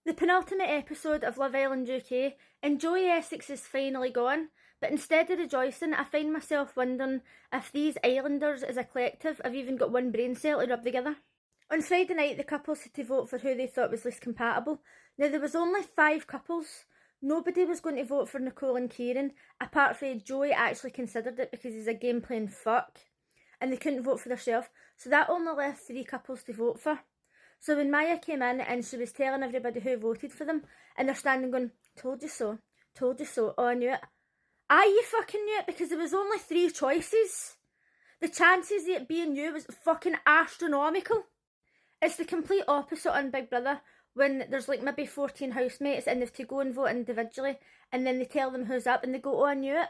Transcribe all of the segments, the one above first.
The penultimate episode of Love Island UK, and Joey Essex is finally gone, but instead of rejoicing, I find myself wondering if these islanders as a collective have even got one brain cell to rub together. On Friday night, the couples had to vote for who they thought was least compatible. Now, there was only 5 couples. Nobody was going to vote for Nicole and Kieran, apart from Joey actually considered it because he's a game playing fuck, and they couldn't vote for themselves, so that only left 3 couples to vote for. So when Maya came in and she was telling everybody who voted for them, and they're standing going, told you so, oh I knew it. You fucking knew it because there was only 3 choices. The chances of it being you was fucking astronomical. It's the complete opposite on Big Brother, when there's like maybe 14 housemates and they've to go and vote individually, and then they tell them who's up and they go, oh I knew it.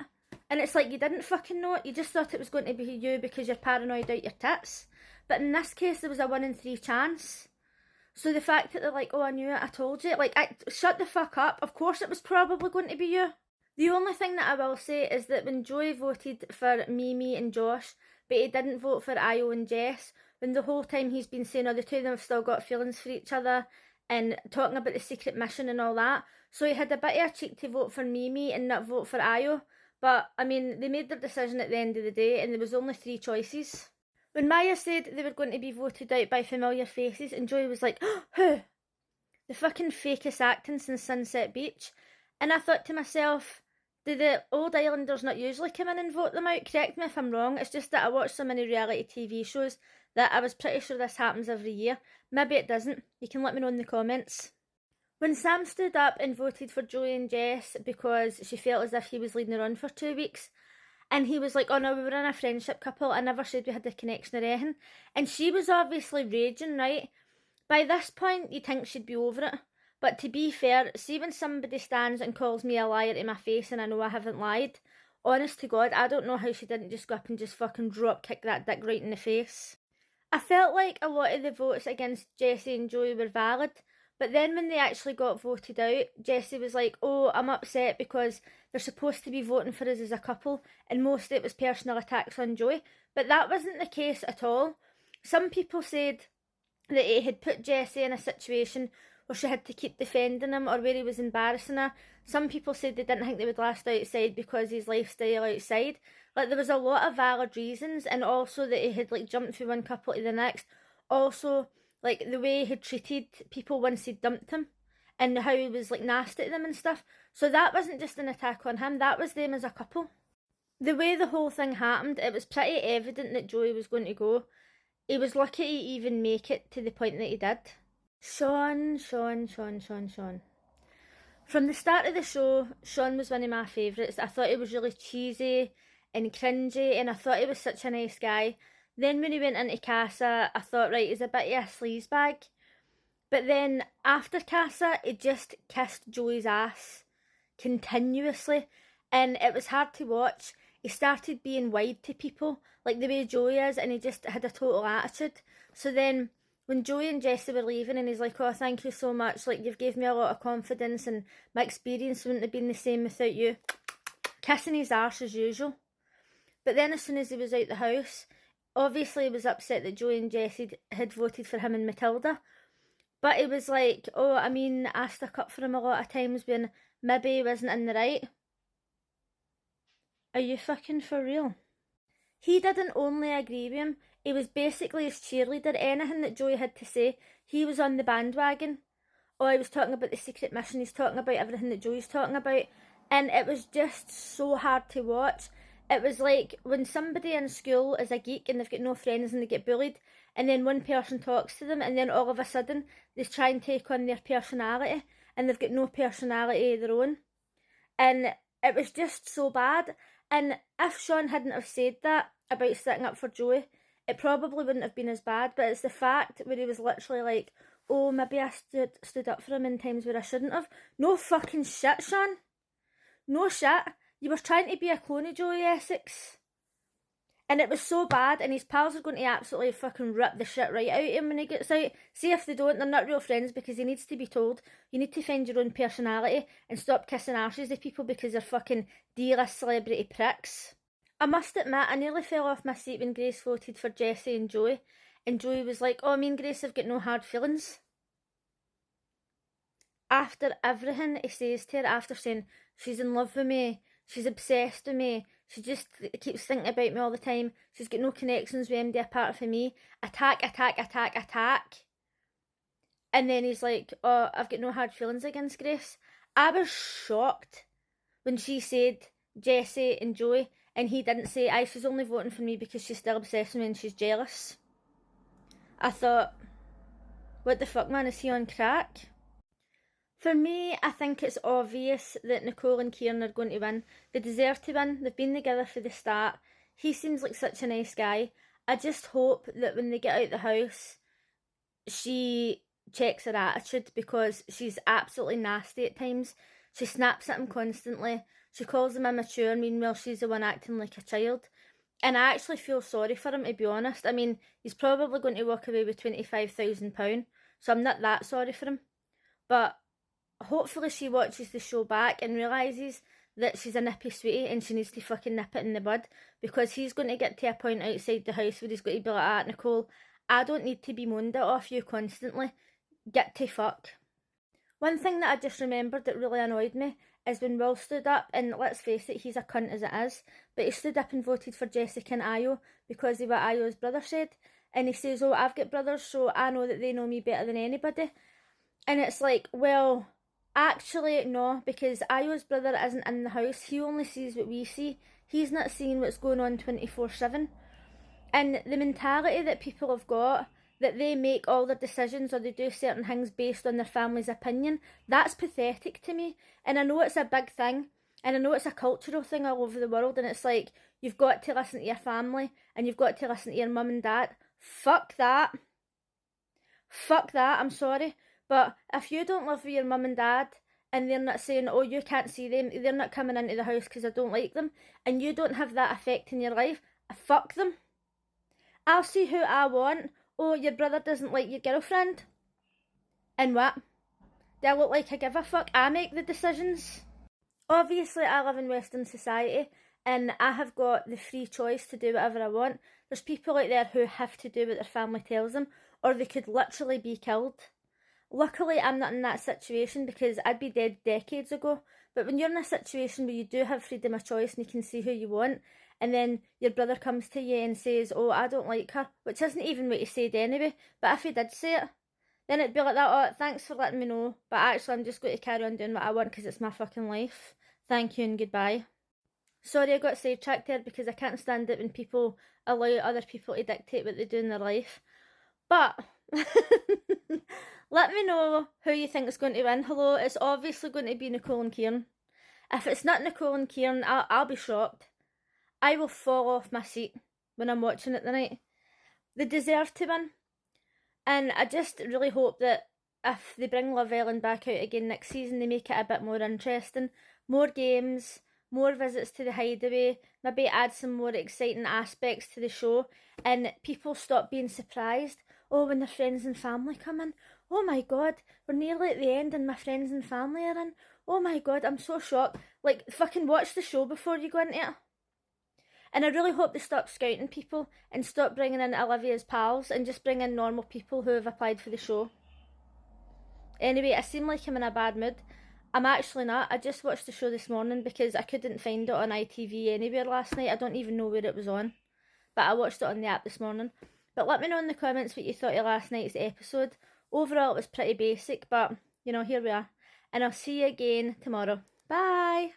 And it's like, you didn't fucking know it, you just thought it was going to be you because you're paranoid out your tits. But in this case there was a 1 in 3 chance. So the fact that they're like, oh I knew it, I told you, like, shut the fuck up, of course it was probably going to be you. The only thing that I will say is that when Joey voted for Mimi and Josh, but he didn't vote for Ayo and Jess, when the whole time he's been saying, oh, the two of them have still got feelings for each other, and talking about the secret mission and all that, so he had a bit of a cheek to vote for Mimi and not vote for Ayo, but, I mean, they made their decision at the end of the day, and there was only 3 choices. When Maya said they were going to be voted out by familiar faces, and Joey was like, oh, who? The fucking fakest acting since Sunset Beach. And I thought to myself, do the old islanders not usually come in and vote them out? Correct me if I'm wrong, it's just that I watch so many reality TV shows that I was pretty sure this happens every year. Maybe it doesn't, you can let me know in the comments. When Sam stood up and voted for Joey and Jess because she felt as if he was leading her on for 2 weeks, and he was like, oh no, we were in a friendship couple, I never said we had a connection or anything. And she was obviously raging, right? By this point, you'd think she'd be over it. But to be fair, see when somebody stands and calls me a liar to my face and I know I haven't lied, honest to God, I don't know how she didn't just go up and just fucking drop kick that dick right in the face. I felt like a lot of the votes against Jessie and Joey were valid, but then when they actually got voted out, Jessie was like, oh, I'm upset because they're supposed to be voting for us as a couple, and most of it was personal attacks on Joey. But that wasn't the case at all. Some people said that he had put Jessie in a situation where she had to keep defending him or where he was embarrassing her. Some people said they didn't think they would last outside because his lifestyle outside. Like, there was a lot of valid reasons, and also that he had like jumped from one couple to the next. Also, like, the way he had treated people once he'd dumped him, and how he was like nasty to them and stuff. So that wasn't just an attack on him, that was them as a couple. The way the whole thing happened, it was pretty evident that Joey was going to go. He was lucky to even make it to the point that he did. Sean. From the start of the show, Sean was one of my favourites. I thought he was really cheesy and cringy, and I thought he was such a nice guy. Then when he went into Casa, I thought, right, he's a bit of a sleazebag. But then after Casa, he just kissed Joey's ass continuously, and it was hard to watch. He started being wide to people, like the way Joey is, and he just had a total attitude. So then when Joey and Jessie were leaving and he's like, oh, thank you so much, like, you've gave me a lot of confidence and my experience wouldn't have been the same without you, kissing his arse as usual. But then as soon as he was out the house, obviously he was upset that Joey and Jessie had voted for him and Matilda, but he was like, oh, I mean, I stuck up for him a lot of times when maybe he wasn't in the right. Are you fucking for real? He didn't only agree with him, he was basically his cheerleader. Anything that Joey had to say, he was on the bandwagon. Oh, he was talking about the secret mission, he's talking about everything that Joey's talking about, and it was just so hard to watch. It was like when somebody in school is a geek and they've got no friends and they get bullied, and then one person talks to them and then all of a sudden they try and take on their personality and they've got no personality of their own. And it was just so bad. And if Sean hadn't have said that about sticking up for Joey, it probably wouldn't have been as bad. But it's the fact where he was literally like, oh, maybe I stood up for him in times where I shouldn't have. No fucking shit, Sean. No shit. You were trying to be a clone of Joey Essex. And it was so bad, and his pals are going to absolutely fucking rip the shit right out of him when he gets out. See if they don't, they're not real friends, because he needs to be told, you need to find your own personality and stop kissing arses of people because they're fucking D-list celebrity pricks. I must admit, I nearly fell off my seat when Grace voted for Jessie and Joey was like, oh, me and Grace have got no hard feelings. after everything he says to her, after saying she's in love with me, she's obsessed with me, she just keeps thinking about me all the time, she's got no connections with MD apart from me, attack. And then he's like, oh, I've got no hard feelings against Grace. I was shocked when she said Jessie and Joey, and he didn't say, aye, she's only voting for me because she's still obsessed with me and she's jealous. I thought, what the fuck, man, is he on crack? For me, I think it's obvious that Nicole and Kieran are going to win. They deserve to win. They've been together from the start. He seems like such a nice guy. I just hope that when they get out the house, she checks her attitude, because she's absolutely nasty at times. She snaps at him constantly. She calls him immature, meanwhile she's the one acting like a child. And I actually feel sorry for him, to be honest. I mean, he's probably going to walk away with £25,000, so I'm not that sorry for him. But hopefully she watches the show back and realises that she's a nippy sweetie and she needs to fucking nip it in the bud, because he's going to get to a point outside the house where he's going to be like, ah, Nicole, I don't need to be moaned at off you constantly. Get to fuck. One thing that I just remembered that really annoyed me is when Will stood up, and let's face it, he's a cunt as it is, but he stood up and voted for Jessica and Ayo because of what Ayo's brother said, and he says, oh, I've got brothers, so I know that they know me better than anybody. And it's like, well, actually, no, because Ayo's brother isn't in the house. He only sees what we see. He's not seeing what's going on 24/7. And the mentality that people have got, that they make all their decisions or they do certain things based on their family's opinion, that's pathetic to me. And I know it's a big thing, and I know it's a cultural thing all over the world, and it's like, you've got to listen to your family, and you've got to listen to your mum and dad. Fuck that. Fuck that, I'm sorry. But if you don't live with your mum and dad, and they're not saying, oh, you can't see them, they're not coming into the house because I don't like them, and you don't have that effect in your life, fuck them. I'll see who I want. Oh, your brother doesn't like your girlfriend. And what? Do I look like I give a fuck? I make the decisions. Obviously, I live in Western society, and I have got the free choice to do whatever I want. There's people out there who have to do what their family tells them, or they could literally be killed. Luckily, I'm not in that situation, because I'd be dead decades ago. But when you're in a situation where you do have freedom of choice and you can see who you want, and then your brother comes to you and says, oh, I don't like her, which isn't even what he said anyway, but if he did say it, then it'd be like that, oh, thanks for letting me know, but actually I'm just going to carry on doing what I want because it's my fucking life. Thank you and goodbye. Sorry I got sidetracked there, because I can't stand it when people allow other people to dictate what they do in their life. But let me know who you think is going to win. Hello, it's obviously going to be Nicole and Kieran. If it's not Nicole and Kieran, I'll be shocked. I will fall off my seat when I'm watching it tonight. They deserve to win. And I just really hope that if they bring Love Island back out again next season, they make it a bit more interesting. More games, more visits to the hideaway, maybe add some more exciting aspects to the show, and people stop being surprised. Oh, when their friends and family come in. Oh my god, we're nearly at the end and my friends and family are in. Oh my god, I'm so shocked. Like, fucking watch the show before you go into it. And I really hope they stop scouting people and stop bringing in Olivia's pals and just bring in normal people who have applied for the show. Anyway, I seem like I'm in a bad mood. I'm actually not. I just watched the show this morning because I couldn't find it on ITV anywhere last night. I don't even know where it was on. But I watched it on the app this morning. But let me know in the comments what you thought of last night's episode. Overall, it was pretty basic, but, you know, here we are. And I'll see you again tomorrow. Bye!